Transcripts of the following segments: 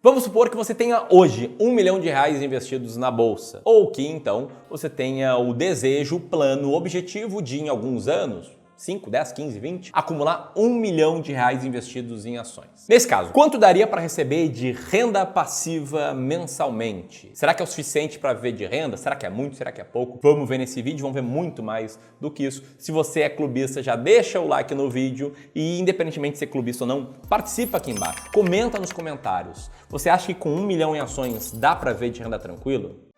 Vamos supor que você tenha hoje R$1 milhão investidos na bolsa, ou que então você tenha o desejo, o plano, o objetivo de em alguns anos, 5, 10, 15, 20, acumular R$1 milhão investidos em ações. Nesse caso, quanto daria para receber de renda passiva mensalmente? Será que é o suficiente para viver de renda? Será que é muito? Será que é pouco? Vamos ver nesse vídeo, vamos ver muito mais do que isso. Se você é clubista, já deixa o like no vídeo e, independentemente de ser clubista ou não, participa aqui embaixo. Comenta nos comentários. Você acha que com 1 milhão em ações dá para viver de renda tranquilo?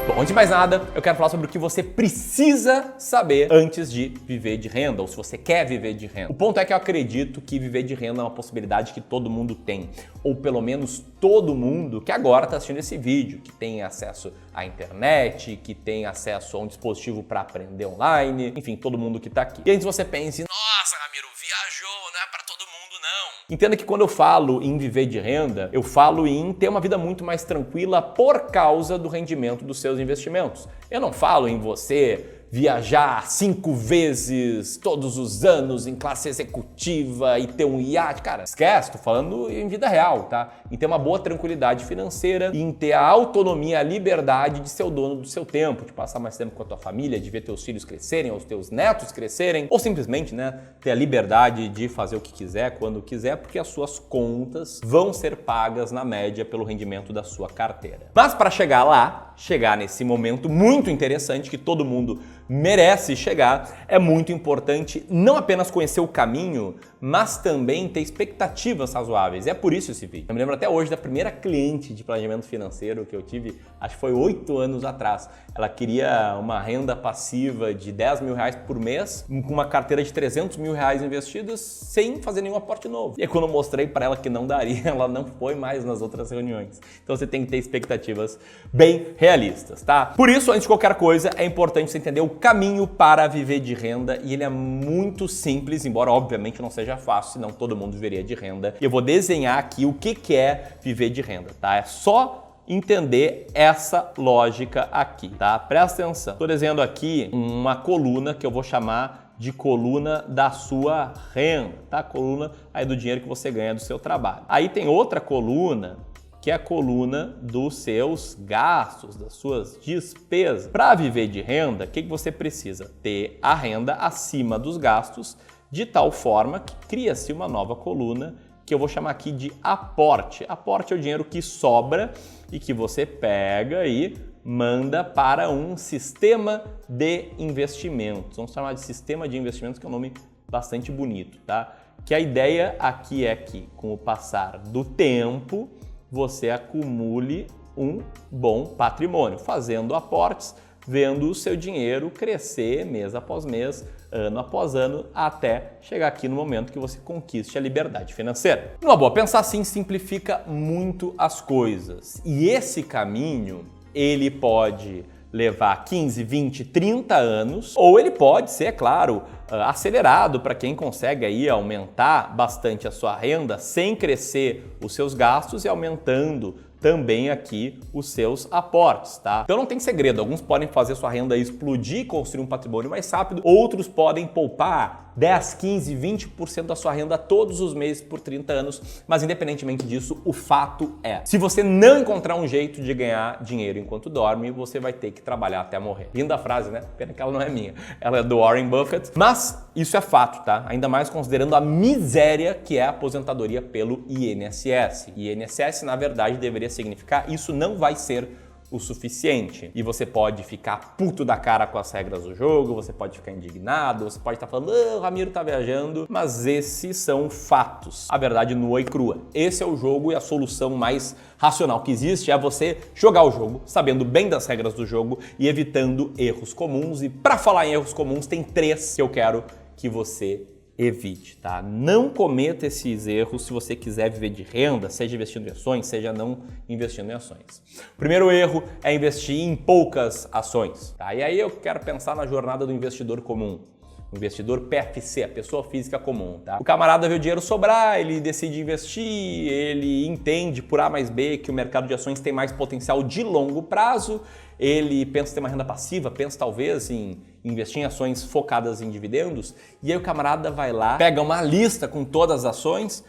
Bom, antes de mais nada, eu quero falar sobre o que você precisa saber antes de viver de renda, ou se você quer viver de renda. O ponto é que eu acredito que viver de renda é uma possibilidade que todo mundo tem, ou pelo menos todo mundo que agora está assistindo esse vídeo, que tem acesso à internet, que tem acesso a um dispositivo para aprender online, enfim, todo mundo que está aqui. E antes você pense, nossa, Ramiro, viajou, não é para todo mundo não. Entenda que quando eu falo em viver de renda, eu falo em ter uma vida muito mais tranquila por causa do rendimento dos seus investimentos. Eu não falo em você viajar 5 vezes todos os anos em classe executiva e ter um iate. Cara, esquece, tô falando em vida real, tá? Em ter uma boa tranquilidade financeira e em ter a autonomia, a liberdade de ser o dono do seu tempo, de passar mais tempo com a tua família, de ver teus filhos crescerem, ou os teus netos crescerem, ou simplesmente, né, ter a liberdade de fazer o que quiser, quando quiser, porque as suas contas vão ser pagas na média pelo rendimento da sua carteira. Mas para chegar lá, chegar nesse momento muito interessante que todo mundo merece chegar, é muito importante não apenas conhecer o caminho, mas também ter expectativas razoáveis. É por isso esse vídeo. Eu me lembro até hoje da primeira cliente de planejamento financeiro que eu tive, acho que foi 8 anos atrás. Ela queria uma renda passiva de R$10 mil por mês, com uma carteira de R$300 mil investidos, sem fazer nenhum aporte novo. E aí, quando eu mostrei para ela que não daria, ela não foi mais nas outras reuniões. Então você tem que ter expectativas bem realistas, tá? Por isso, antes de qualquer coisa, é importante você entender o caminho para viver de renda, e ele é muito simples, embora obviamente não seja fácil, senão todo mundo viveria de renda. E eu vou desenhar aqui o que é viver de renda, tá? É só entender essa lógica aqui, tá? Presta atenção. Estou desenhando aqui uma coluna que eu vou chamar de coluna da sua renda, tá? Coluna aí do dinheiro que você ganha do seu trabalho. Aí tem outra coluna que é a coluna dos seus gastos, das suas despesas. Para viver de renda, o que você precisa? Ter a renda acima dos gastos, de tal forma que cria-se uma nova coluna que eu vou chamar aqui de aporte. Aporte é o dinheiro que sobra e que você pega e manda para um sistema de investimentos. Vamos chamar de sistema de investimentos, que é um nome bastante bonito, tá? Que a ideia aqui é que, com o passar do tempo, você acumule um bom patrimônio, fazendo aportes, vendo o seu dinheiro crescer mês após mês, ano após ano, até chegar aqui no momento que você conquiste a liberdade financeira. Numa boa, pensar assim simplifica muito as coisas. E esse caminho, ele pode levar 15, 20, 30 anos, ou ele pode ser, é claro, acelerado para quem consegue aí aumentar bastante a sua renda sem crescer os seus gastos e aumentando também aqui os seus aportes, tá? Então não tem segredo, alguns podem fazer sua renda explodir e construir um patrimônio mais rápido, outros podem poupar 10, 15, 20% da sua renda todos os meses por 30 anos, mas independentemente disso, o fato é, se você não encontrar um jeito de ganhar dinheiro enquanto dorme, você vai ter que trabalhar até morrer. Linda frase, né? Pena que ela não é minha, ela é do Warren Buffett, mas isso é fato, tá? Ainda mais considerando a miséria que é a aposentadoria pelo INSS. INSS, na verdade, deveria significar isso não vai ser o suficiente. E você pode ficar puto da cara com as regras do jogo, você pode ficar indignado, você pode estar falando, o Ramiro tá viajando, mas esses são fatos. A verdade nua e crua. Esse é o jogo e a solução mais racional que existe é você jogar o jogo, sabendo bem das regras do jogo e evitando erros comuns. E para falar em erros comuns, tem 3 que eu quero que você evite, tá? Não cometa esses erros se você quiser viver de renda, seja investindo em ações, seja não investindo em ações. O primeiro erro é investir em poucas ações, tá? E aí eu quero pensar na jornada do investidor comum. O investidor PFC, a pessoa física comum, tá? O camarada vê o dinheiro sobrar, ele decide investir, ele entende por A mais B que o mercado de ações tem mais potencial de longo prazo, ele pensa em ter uma renda passiva, pensa talvez em investir em ações focadas em dividendos, e aí o camarada vai lá, pega uma lista com todas as ações,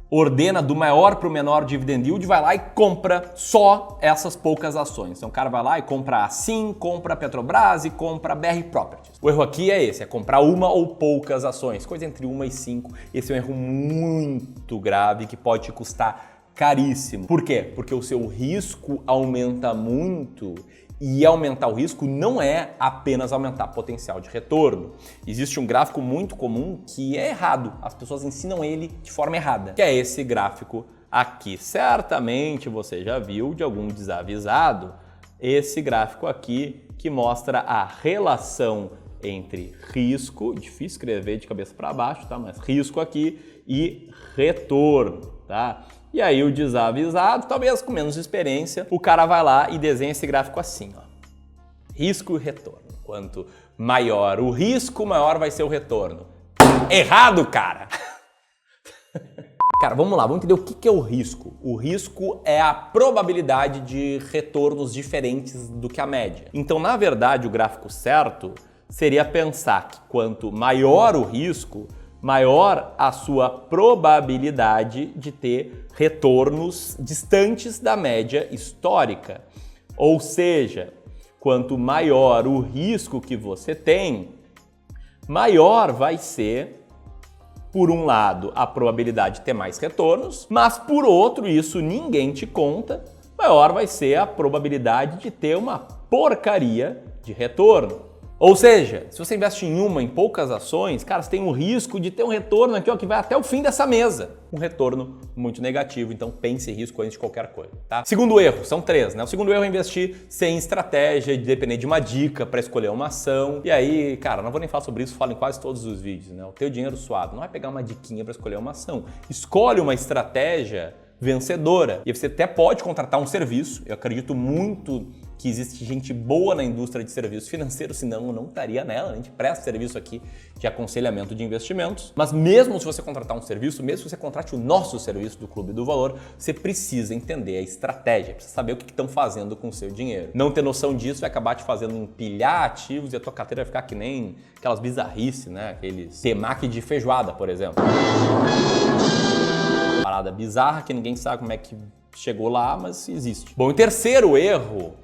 ordena do maior para o menor dividend yield, vai lá e compra só essas poucas ações. Então o cara vai lá e compra a Sim, compra a Petrobras e compra a BR Properties. O erro aqui é esse, é comprar uma ou poucas ações, coisa entre 1 e 5. Esse é um erro muito grave que pode te custar caríssimo. Por quê? Porque o seu risco aumenta muito. E aumentar o risco não é apenas aumentar potencial de retorno. Existe um gráfico muito comum que é errado. As pessoas ensinam ele de forma errada, que é esse gráfico aqui. Certamente você já viu de algum desavisado esse gráfico aqui que mostra a relação entre risco, difícil escrever de cabeça para baixo, tá? Mas risco aqui e retorno, tá? E aí o desavisado, talvez com menos experiência, o cara vai lá e desenha esse gráfico assim, ó. Risco e retorno. Quanto maior o risco, maior vai ser o retorno. Errado, cara! Cara, vamos lá, vamos entender o que é o risco. O risco é a probabilidade de retornos diferentes do que a média. Então, na verdade, o gráfico certo seria pensar que quanto maior o risco, maior a sua probabilidade de ter retornos distantes da média histórica. Ou seja, quanto maior o risco que você tem, maior vai ser, por um lado, a probabilidade de ter mais retornos, mas por outro, isso ninguém te conta, maior vai ser a probabilidade de ter uma porcaria de retorno. Ou seja, se você investe em poucas ações, cara, você tem um risco de ter um retorno aqui, ó, que vai até o fim dessa mesa. Um retorno muito negativo, então pense em risco antes de qualquer coisa, tá? Segundo erro, são 3, né? O segundo erro é investir sem estratégia, de depender de uma dica para escolher uma ação. E aí, cara, não vou nem falar sobre isso, falo em quase todos os vídeos, né? O teu dinheiro suado não vai pegar uma diquinha para escolher uma ação. Escolhe uma estratégia vencedora. E você até pode contratar um serviço. Eu acredito muito que existe gente boa na indústria de serviços financeiros, senão eu não estaria nela. A gente presta serviço aqui de aconselhamento de investimentos. Mas mesmo se você contratar um serviço, mesmo se você contrate o nosso serviço do Clube do Valor, você precisa entender a estratégia, precisa saber o que estão fazendo com o seu dinheiro. Não ter noção disso vai acabar te fazendo empilhar ativos e a tua carteira vai ficar que nem aquelas bizarrices, né? Aqueles temaki de feijoada, por exemplo. Parada bizarra que ninguém sabe como é que chegou lá, mas existe. Bom, o terceiro erro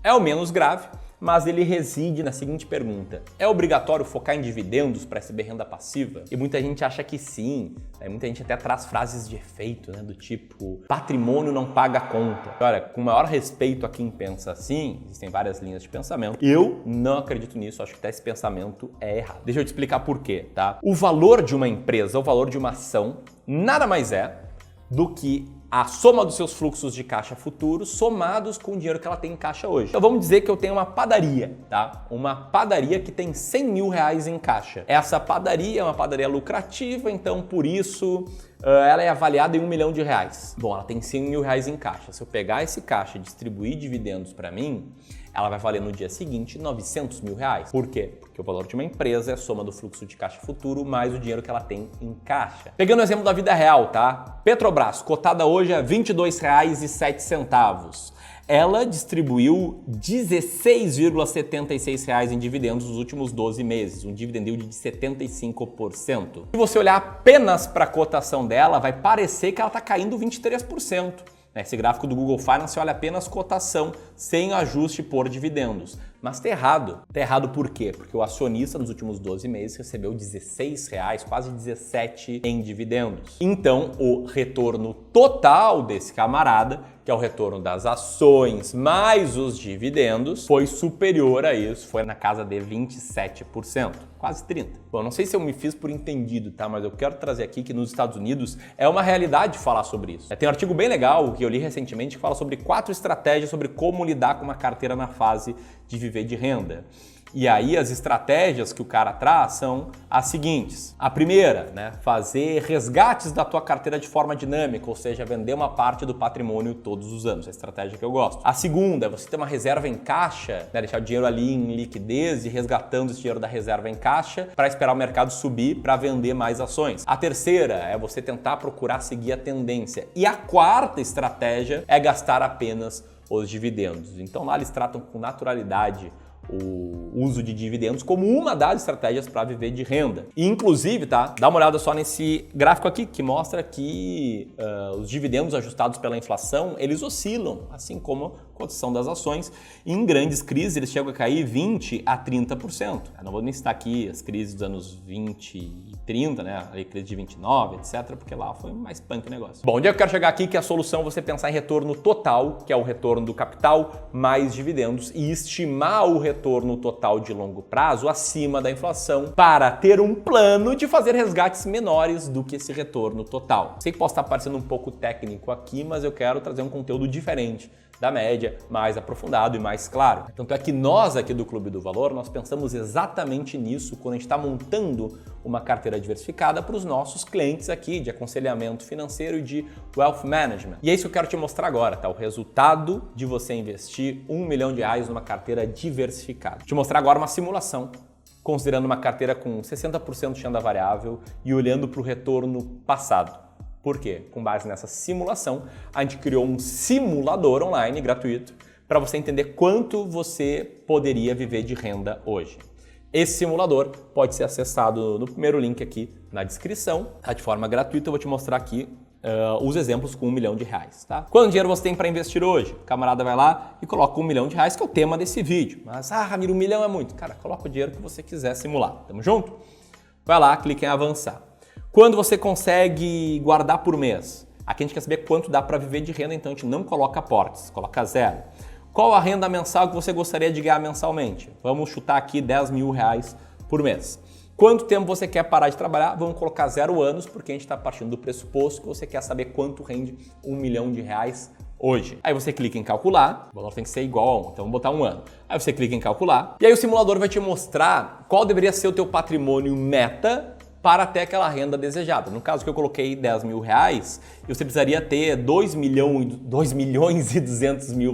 é o menos grave, mas ele reside na seguinte pergunta: é obrigatório focar em dividendos para receber renda passiva? E muita gente acha que sim, muita gente até traz frases de efeito, né, do tipo patrimônio não paga conta. Olha, com o maior respeito a quem pensa assim, existem várias linhas de pensamento, eu não acredito nisso, acho que até esse pensamento é errado. Deixa eu te explicar por quê, tá? O valor de uma empresa, o valor de uma ação, nada mais é do que a soma dos seus fluxos de caixa futuros somados com o dinheiro que ela tem em caixa hoje. Então vamos dizer que eu tenho uma padaria, tá? Uma padaria que tem 100 mil reais em caixa. Essa padaria é uma padaria lucrativa, então por isso ela é avaliada em R$1 milhão. Bom, ela tem 100 mil reais em caixa. Se eu pegar esse caixa e distribuir dividendos para mim, ela vai valer no dia seguinte 900 mil reais. Por quê? Porque o valor de uma empresa é a soma do fluxo de caixa futuro mais o dinheiro que ela tem em caixa. Pegando o exemplo da vida real, tá? Petrobras, cotada hoje a R$ 22,07. Ela distribuiu R$ 16,76 em dividendos nos últimos 12 meses, um dividend yield de 75%. Se você olhar apenas para a cotação dela, vai parecer que ela está caindo 23%. Esse gráfico do Google Finance olha apenas cotação, sem ajuste por dividendos. Mas tá errado. Tá errado por quê? Porque o acionista nos últimos 12 meses recebeu R$16, quase 17 em dividendos. Então, o retorno total desse camarada, que é o retorno das ações mais os dividendos, foi superior a isso, foi na casa de 27%, quase 30%. Bom, não sei se eu me fiz por entendido, tá? Mas eu quero trazer aqui que nos Estados Unidos é uma realidade falar sobre isso. Tem um artigo bem legal que eu li recentemente que fala sobre 4 estratégias sobre como lidar com uma carteira na fase de viver de renda. E aí as estratégias que o cara traz são as seguintes. A primeira, né, fazer resgates da tua carteira de forma dinâmica, ou seja, vender uma parte do patrimônio todos os anos, é a estratégia que eu gosto. A segunda é você ter uma reserva em caixa, né, deixar o dinheiro ali em liquidez e resgatando esse dinheiro da reserva em caixa para esperar o mercado subir para vender mais ações. A terceira é você tentar procurar seguir a tendência. E a quarta estratégia é gastar apenas os dividendos. Então lá eles tratam com naturalidade o uso de dividendos como uma das estratégias para viver de renda. E, inclusive, tá? Dá uma olhada só nesse gráfico aqui que mostra que os dividendos ajustados pela inflação, eles oscilam, assim como a cotação das ações. E em grandes crises, eles chegam a cair 20% a 30%. Eu não vou nem citar aqui as crises dos anos 20 e 30, né? A crise de 29, etc., porque lá foi mais punk o negócio. Bom, onde é que eu quero chegar aqui? Que a solução é você pensar em retorno total, que é o retorno do capital mais dividendos, e estimar o retorno total de longo prazo acima da inflação para ter um plano de fazer resgates menores do que esse retorno total. Sei que posso estar parecendo um pouco técnico aqui, mas eu quero trazer um conteúdo diferente da média, mais aprofundado e mais claro. Tanto é que nós aqui do Clube do Valor, nós pensamos exatamente nisso quando a gente está montando uma carteira diversificada para os nossos clientes aqui de aconselhamento financeiro e de wealth management. E é isso que eu quero te mostrar agora, tá? O resultado de você investir R$1 milhão numa carteira diversificada. Vou te mostrar agora uma simulação considerando uma carteira com 60% de renda variável e olhando para o retorno passado. Por quê? Com base nessa simulação, a gente criou um simulador online gratuito para você entender quanto você poderia viver de renda hoje. Esse simulador pode ser acessado no primeiro link aqui na descrição, tá? De forma gratuita. Eu vou te mostrar aqui os exemplos com R$1 milhão, tá? Quanto dinheiro você tem para investir hoje? O camarada vai lá e coloca R$1 milhão, que é o tema desse vídeo. Mas, Ramiro, R$1 milhão é muito. Cara, coloca o dinheiro que você quiser simular. Tamo junto? Vai lá, clica em avançar. Quando você consegue guardar por mês? Aqui a gente quer saber quanto dá para viver de renda, então a gente não coloca aportes, coloca zero. Qual a renda mensal que você gostaria de ganhar mensalmente? Vamos chutar aqui R$10 mil por mês. Quanto tempo você quer parar de trabalhar? Vamos colocar 0 anos, porque a gente está partindo do pressuposto que você quer saber quanto rende R$1 milhão hoje. Aí você clica em calcular, o valor tem que ser igual a 1, então vamos botar 1 ano. Aí você clica em calcular, e aí o simulador vai te mostrar qual deveria ser o teu patrimônio meta para ter aquela renda desejada. No caso que eu coloquei R$10 mil, você precisaria ter R$2 milhões e 200 mil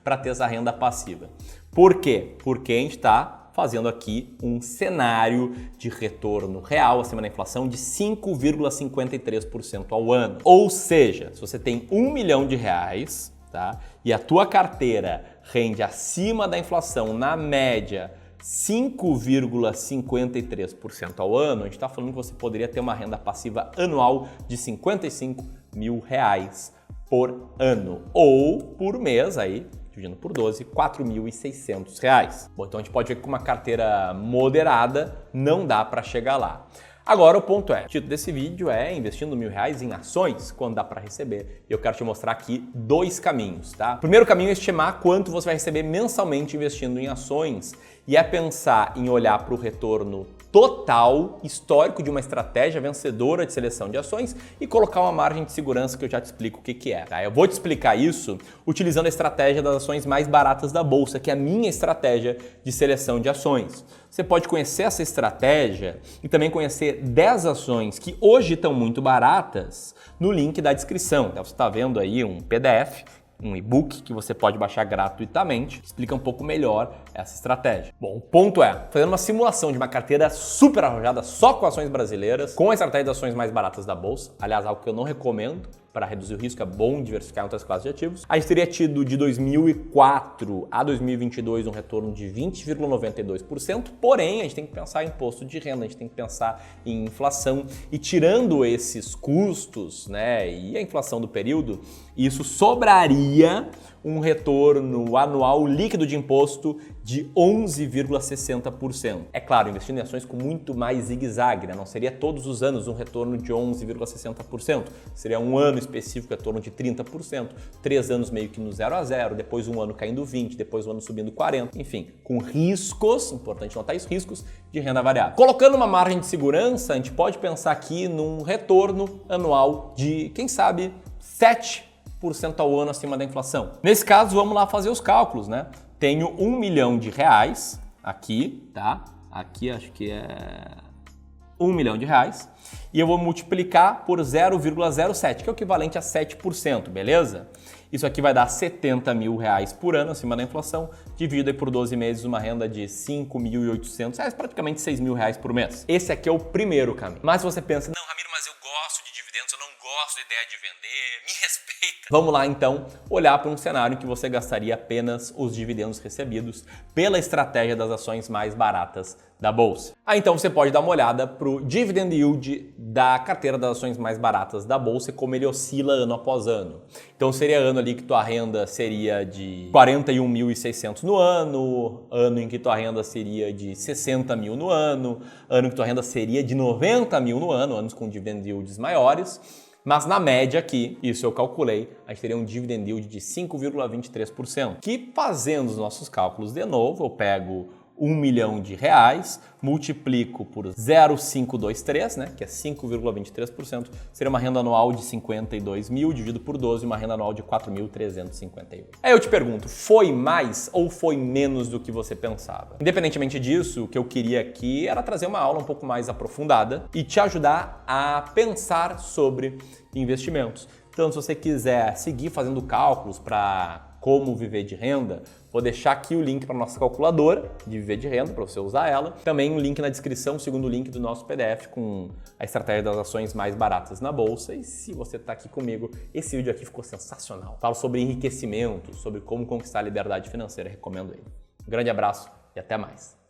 para ter essa renda passiva. Por quê? Porque a gente está fazendo aqui um cenário de retorno real acima da inflação de 5,53% ao ano. Ou seja, se você tem R$1 milhão, tá? E a tua carteira rende acima da inflação, na média, 5,53% ao ano, a gente está falando que você poderia ter uma renda passiva anual de R$55 mil por ano. Ou por mês, aí, dividindo por 12, R$4.600. Bom, então a gente pode ver que com uma carteira moderada não dá para chegar lá. Agora o ponto é, o título desse vídeo é investindo R$1.000 em ações, quando dá para receber. E eu quero te mostrar aqui 2 caminhos, tá? O primeiro caminho é estimar quanto você vai receber mensalmente investindo em ações e é pensar em olhar para o retorno total histórico de uma estratégia vencedora de seleção de ações e colocar uma margem de segurança que eu já te explico o que é. Tá? Eu vou te explicar isso utilizando a estratégia das ações mais baratas da bolsa, que é a minha estratégia de seleção de ações. Você pode conhecer essa estratégia e também conhecer 10 ações que hoje estão muito baratas no link da descrição. Você está vendo aí um PDF, um e-book que você pode baixar gratuitamente, que explica um pouco melhor essa estratégia. Bom, o ponto é, fazendo uma simulação de uma carteira super arrojada só com ações brasileiras, com a estratégia das ações mais baratas da bolsa, aliás, algo que eu não recomendo para reduzir o risco, é bom diversificar em outras classes de ativos. A gente teria tido de 2004 a 2022 um retorno de 20,92%, porém a gente tem que pensar em imposto de renda, a gente tem que pensar em inflação e tirando esses custos, né, e a inflação do período, isso sobraria um retorno anual líquido de imposto de 11,60%. É claro, investindo em ações com muito mais zigue-zague, né? Não seria todos os anos um retorno de 11,60%. Seria um ano específico retorno de 30%, 3 anos meio que no 0 a 0, depois um ano caindo 20%, depois um ano subindo 40%, enfim, com riscos, importante notar isso, riscos de renda variável. Colocando uma margem de segurança, a gente pode pensar aqui num retorno anual de, quem sabe, 7% ao ano acima da inflação. Nesse caso, vamos lá fazer os cálculos, né? Tenho R$1 milhão aqui, tá? Aqui acho que é R$1 milhão e eu vou multiplicar por 0,07, que é o equivalente a 7%, beleza? Isso aqui vai dar R$70 mil por ano acima da inflação, dividido aí por 12 meses, uma renda de R$5.800, praticamente R$6 mil por mês. Esse aqui é o primeiro caminho. Mas se você pensa, não, Ramiro, mas eu gosto de dividendos dividendos, eu não gosto da ideia de vender, me respeita. Vamos lá então olhar para um cenário em que você gastaria apenas os dividendos recebidos pela estratégia das ações mais baratas da bolsa. Então você pode dar uma olhada para o dividend yield da carteira das ações mais baratas da bolsa e como ele oscila ano após ano. Então seria ano ali que tua renda seria de 41.600 no ano em que tua renda seria de 60 mil no ano que tua renda seria de 90 mil no ano, anos com dividend yields maiores. Mas na média aqui, isso eu calculei, a gente teria um dividend yield de 5,23%, que fazendo os nossos cálculos de novo, eu pego R$1 milhão, multiplico por 0,523, né, que é 5,23%, seria uma renda anual de 52 mil, dividido por 12, uma renda anual de 4.358. Aí eu te pergunto, foi mais ou foi menos do que você pensava? Independentemente disso, o que eu queria aqui era trazer uma aula um pouco mais aprofundada e te ajudar a pensar sobre investimentos. Então, se você quiser seguir fazendo cálculos para como viver de renda, vou deixar aqui o link para a nossa calculadora de viver de renda, para você usar ela. Também um link na descrição, segundo o link do nosso PDF com a estratégia das ações mais baratas na bolsa. E se você está aqui comigo, esse vídeo aqui ficou sensacional. Falo sobre enriquecimento, sobre como conquistar a liberdade financeira, recomendo ele. Um grande abraço e até mais.